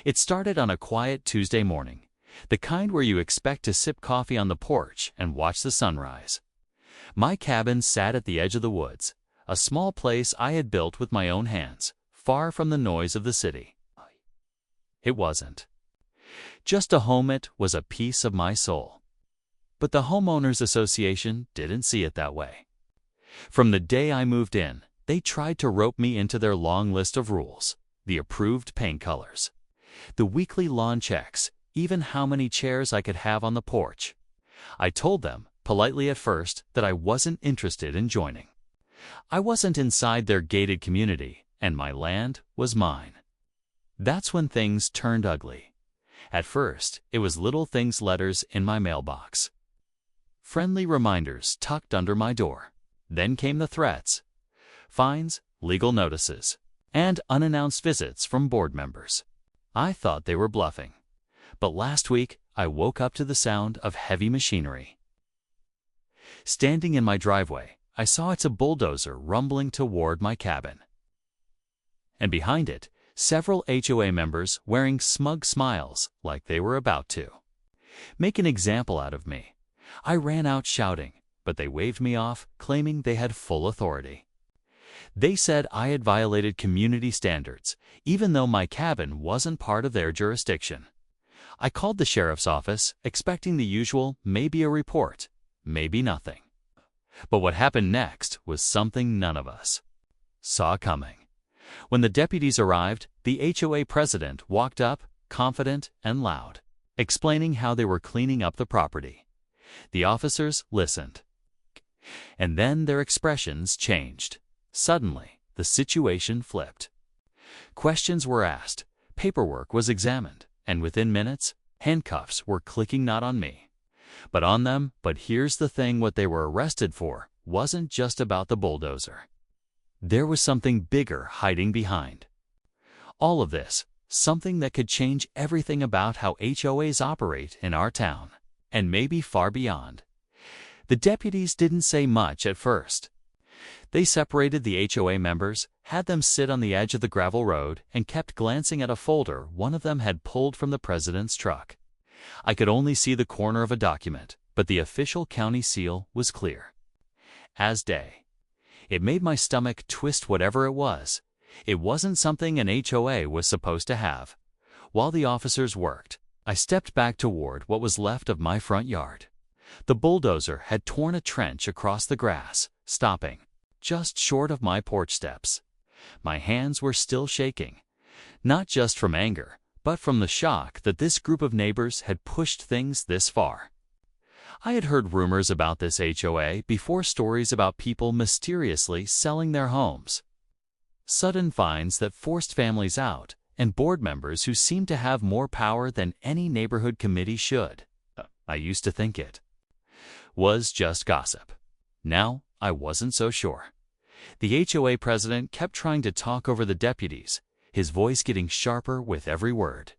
It started on a quiet Tuesday morning, the kind where you expect to sip coffee on the porch and watch the sunrise. My cabin sat at the edge of the woods, a small place I had built with my own hands, far from the noise of the city. It wasn't just a home, it was a piece of my soul. But the Homeowners Association didn't see it that way. From the day I moved in, they tried to rope me into their long list of rules, the approved paint colors, the weekly lawn checks, even how many chairs I could have on the porch. I told them, politely at first, that I wasn't interested in joining. I wasn't inside their gated community, and my land was mine. That's when things turned ugly. At first, it was little things letters in my mailbox, friendly reminders tucked under my door. Then came the threats, fines, legal notices, and unannounced visits from board members. I thought they were bluffing. But last week, I woke up to the sound of heavy machinery. Standing in my driveway, I saw it's a bulldozer rumbling toward my cabin. And behind it, several HOA members wearing smug smiles like they were about to make an example out of me. I ran out shouting, but they waved me off, claiming they had full authority. They said I had violated community standards, even though my cabin wasn't part of their jurisdiction. I called the sheriff's office, expecting the usual, maybe a report, maybe nothing. But what happened next was something none of us saw coming. When the deputies arrived, the HOA president walked up, confident and loud, explaining how they were cleaning up the property. The officers listened. And then their expressions changed. Suddenly, the situation flipped. Questions were asked, paperwork was examined, and within minutes, handcuffs were clicking not on me, but on them. But here's the thing, what they were arrested for wasn't just about the bulldozer. There was something bigger hiding behind all of this, something that could change everything about how HOAs operate in our town, and maybe far beyond. The deputies didn't say much at first. They separated the HOA members, had them sit on the edge of the gravel road, and kept glancing at a folder one of them had pulled from the president's truck. I could only see the corner of a document, but the official county seal was clear as day. It made my stomach twist. Whatever it was, it wasn't something an HOA was supposed to have. While the officers worked, I stepped back toward what was left of my front yard. The bulldozer had torn a trench across the grass, stopping just short of my porch steps. My hands were still shaking, not just from anger, but from the shock that this group of neighbors had pushed things this far. I had heard rumors about this HOA before, stories about people mysteriously selling their homes, sudden fines that forced families out, and board members who seemed to have more power than any neighborhood committee should. I used to think it was just gossip. Now, I wasn't so sure. The HOA president kept trying to talk over the deputies, his voice getting sharper with every word.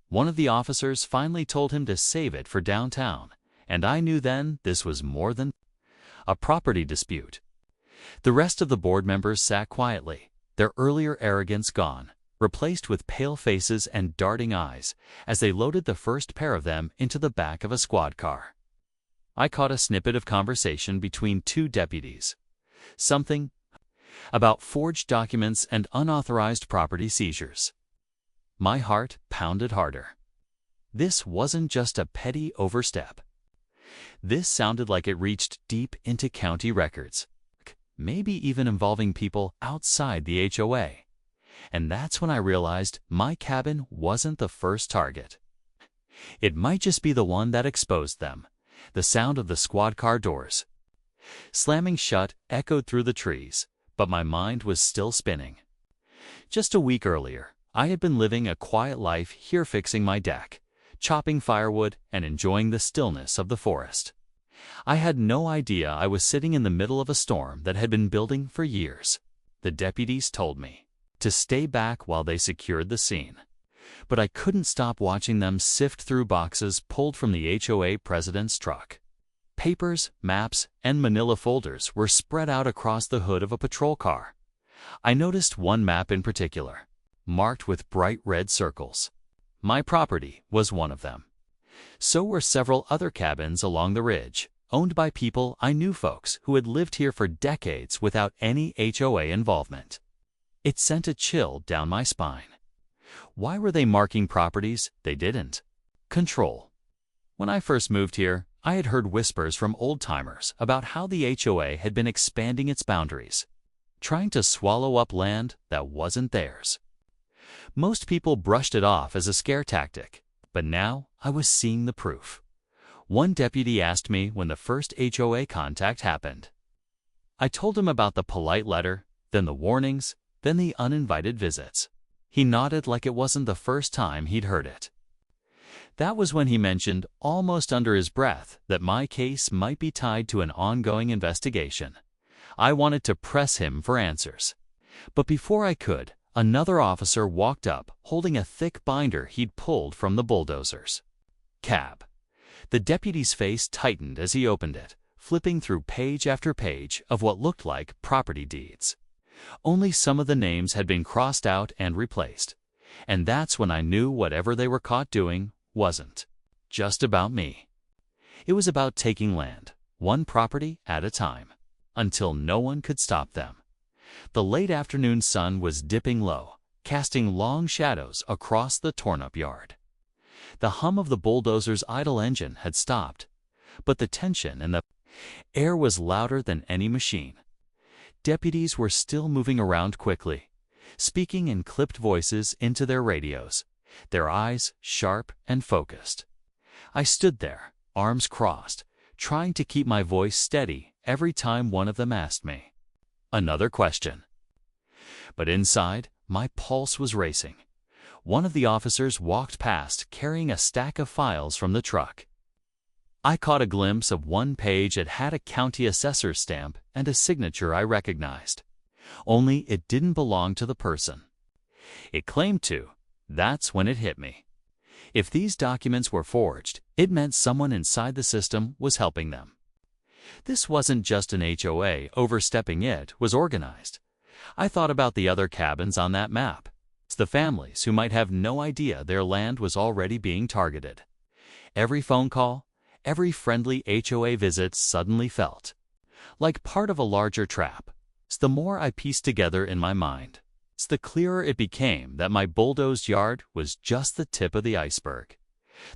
One of the officers finally told him to save it for downtown, and I knew then this was more than a property dispute. The rest of the board members sat quietly, their earlier arrogance gone, replaced with pale faces and darting eyes, as they loaded the first pair of them into the back of a squad car. I caught a snippet of conversation between two deputies. Something about forged documents and unauthorized property seizures. My heart pounded harder. This wasn't just a petty overstep. This sounded like it reached deep into county records, maybe even involving people outside the HOA. And that's when I realized my cabin wasn't the first target. It might just be the one that exposed them. The sound of the squad car doors slamming shut echoed through the trees, but my mind was still spinning. Just a week earlier, I had been living a quiet life here, fixing my deck, chopping firewood, and enjoying the stillness of the forest. I had no idea I was sitting in the middle of a storm that had been building for years. The deputies told me to stay back while they secured the scene, but I couldn't stop watching them sift through boxes pulled from the HOA president's truck. Papers, maps, and manila folders were spread out across the hood of a patrol car. I noticed one map in particular, marked with bright red circles. my property was one of them. So were several other cabins along the ridge, owned by people I knew, folks who had lived here for decades without any HOA involvement. It sent a chill down my spine. Why were they marking properties they didn't control? When I first moved here, I had heard whispers from old-timers about how the HOA had been expanding its boundaries, trying to swallow up land that wasn't theirs. Most people brushed it off as a scare tactic, but now I was seeing the proof. One deputy asked me when the first HOA contact happened. I told him about the polite letter, then the warnings, then the uninvited visits. He nodded like it wasn't the first time he'd heard it. That was when he mentioned, almost under his breath, that my case might be tied to an ongoing investigation. I wanted to press him for answers. But before I could, another officer walked up, holding a thick binder he'd pulled from the bulldozers. Cab. The deputy's face tightened as he opened it, flipping through page after page of what looked like property deeds. Only some of the names had been crossed out and replaced. And that's when I knew whatever they were caught doing wasn't just about me. It was about taking land, one property at a time, until no one could stop them. The late afternoon sun was dipping low, casting long shadows across the torn-up yard. The hum of the bulldozer's idle engine had stopped, but the tension in the air was louder than any machine. Deputies were still moving around quickly, speaking in clipped voices into their radios, their eyes sharp and focused. I stood there, arms crossed, trying to keep my voice steady every time one of them asked me another question. But inside, my pulse was racing. One of the officers walked past carrying a stack of files from the truck. I caught a glimpse of one page that had a county assessor's stamp and a signature I recognized. Only it didn't belong to the person it claimed to. That's when it hit me. If these documents were forged, it meant someone inside the system was helping them. This wasn't just an HOA overstepping, it was organized. I thought about the other cabins on that map. It's the families who might have no idea their land was already being targeted. Every phone call, every friendly HOA visit suddenly felt like part of a larger trap. So the more I pieced together in my mind, the clearer it became that my bulldozed yard was just the tip of the iceberg.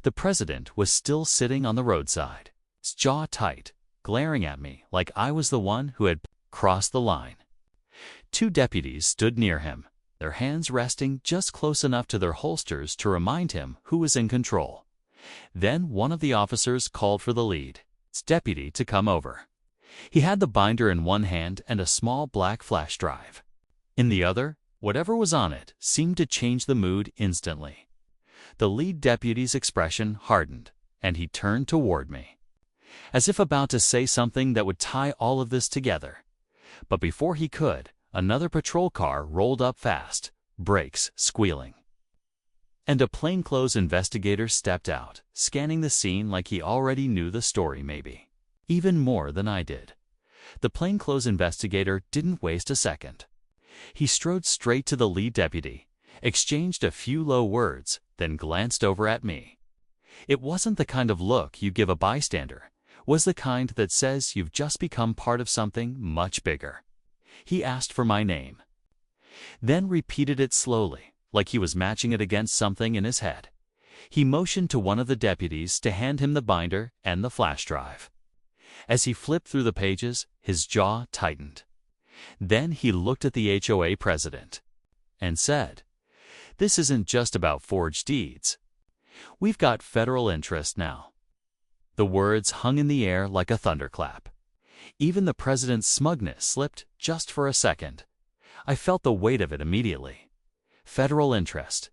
The president was still sitting on the roadside, his jaw tight, glaring at me like I was the one who had crossed the line. Two deputies stood near him, their hands resting just close enough to their holsters to remind him who was in control. Then one of the officers called for the lead, his deputy, to come over. He had the binder in one hand and a small black flash drive. In the other, whatever was on it seemed to change the mood instantly. The lead deputy's expression hardened, and he turned toward me, as if about to say something that would tie all of this together. But before he could, another patrol car rolled up fast, brakes squealing. And a plainclothes investigator stepped out, scanning the scene like he already knew the story, maybe even more than I did. The plainclothes investigator didn't waste a second. He strode straight to the lead deputy, exchanged a few low words, then glanced over at me. It wasn't the kind of look you give a bystander, was the kind that says you've just become part of something much bigger. He asked for my name, then repeated it slowly, like he was matching it against something in his head. He motioned to one of the deputies to hand him the binder and the flash drive. As he flipped through the pages, his jaw tightened. Then he looked at the HOA president and said, "This isn't just about forged deeds. We've got federal interest now." The words hung in the air like a thunderclap. Even the president's smugness slipped just for a second. I felt the weight of it immediately. Federal interest.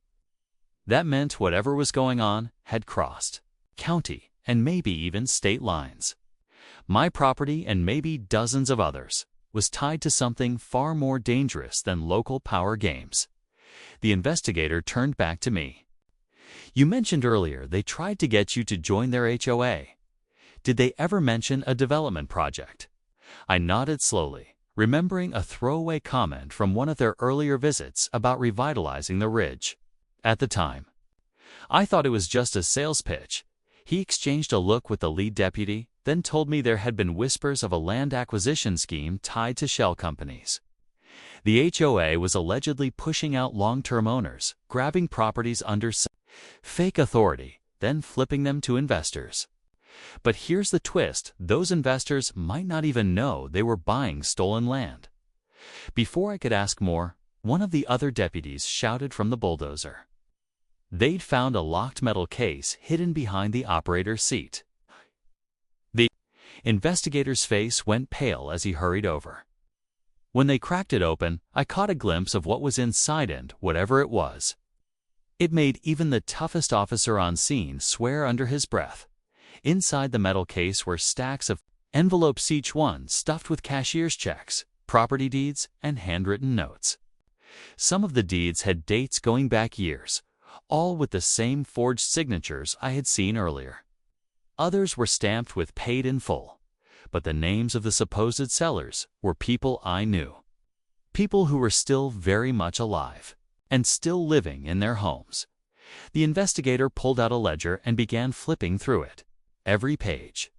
That meant whatever was going on had crossed county and maybe even state lines. My property, and maybe dozens of others, was tied to something far more dangerous than local power games. The investigator turned back to me. "You mentioned earlier they tried to get you to join their HOA. Did they ever mention a development project?" I nodded slowly, remembering a throwaway comment from one of their earlier visits about revitalizing the ridge. At the time, I thought it was just a sales pitch. He exchanged a look with the lead deputy, then told me there had been whispers of a land acquisition scheme tied to shell companies. The HOA was allegedly pushing out long-term owners, grabbing properties under fake authority, then flipping them to investors. But here's the twist: those investors might not even know they were buying stolen land. Before I could ask more, one of the other deputies shouted from the bulldozer. They'd found a locked metal case hidden behind the operator's seat. The investigator's face went pale as he hurried over. When they cracked it open, I caught a glimpse of what was inside and whatever it was. It made even the toughest officer on scene swear under his breath. Inside the metal case were stacks of envelopes, each one stuffed with cashier's checks, property deeds, and handwritten notes. Some of the deeds had dates going back years, all with the same forged signatures I had seen earlier. Others were stamped with "paid in full," but the names of the supposed sellers were people I knew. People who were still very much alive and still living in their homes. The investigator pulled out a ledger and began flipping through it. Every page,